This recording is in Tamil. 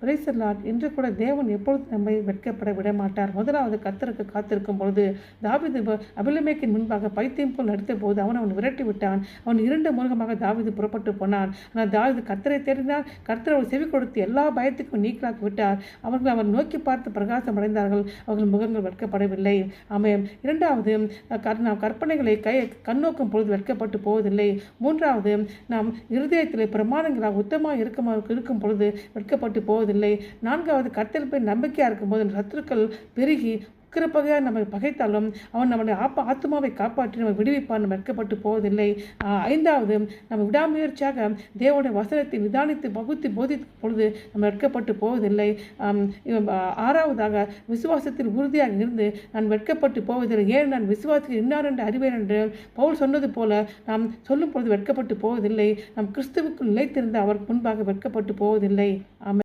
Praise the Lord. இன்று கூட தேவன் எப்பொழுது நம்மை வெட்கப்பட விட மாட்டார். முதலாவது கர்த்தருக்கு காத்திருக்கும் பொழுது தாவீது அபிமெலேக்கின் முன்பாக பைத்தியம் போல் நடித்த போது அவன் விரட்டி விட்டான். அவன் 2 முகமாக தாவீது புறப்பட்டு போனான். ஆனால் தாவீது கர்த்தரை தேடினார். கர்த்தர் அவர் செவி கொடுத்து எல்லா பயத்துக்கும் நீக்கலாக்கி விட்டார். அவர்கள் அவர் நோக்கி பார்த்து பிரகாசம் அடைந்தார்கள். அவர்கள் முகங்கள் வெட்கப்படவில்லை. ஆமென். 2வது, நாம் கற்பனைகளை கண்ணோக்கும் பொழுது வெட்கப்பட்டு போவதில்லை. 3வது, நாம் இருதயத்தில் பிரமாணங்களாக உத்தமாக இருக்கும் பொழுது வெட்கப்பட்டு போவதில்லை. 4வது, கர்த்தர் பேர் நம்பிக்கையாக இருக்கும்போது சத்துருக்கள் பெருகி உக்கிரப்பகையாக நம்மை பகைத்தாலும் அவன் நம்முடைய ஆத்மாவை காப்பாற்றி நம்ம விடுவிப்பான். நம்ம வெட்கப்பட்டு போவதில்லை. 5வது, நம்ம விடாமுயற்சியாக தேவனுடைய வசனத்தை நிதானித்து பகுத்து போதிக்கும் பொழுது நம்ம வெட்கப்பட்டு போவதில்லை. 6வதாக, விசுவாசத்தில் உறுதியாக இருந்து நான் வெட்கப்பட்டு போவதில்லை. ஏன் நான் விசுவாசத்தில் இன்னார் என்று அறிவேன் என்று பவுல் சொன்னது போல நாம் சொல்லும் பொழுது வெட்கப்பட்டு போவதில்லை. நாம் கிறிஸ்துவுக்குள் நிலைத்திருந்து அவர் முன்பாக வெட்கப்பட்டு போவதில்லை. ஆமென்.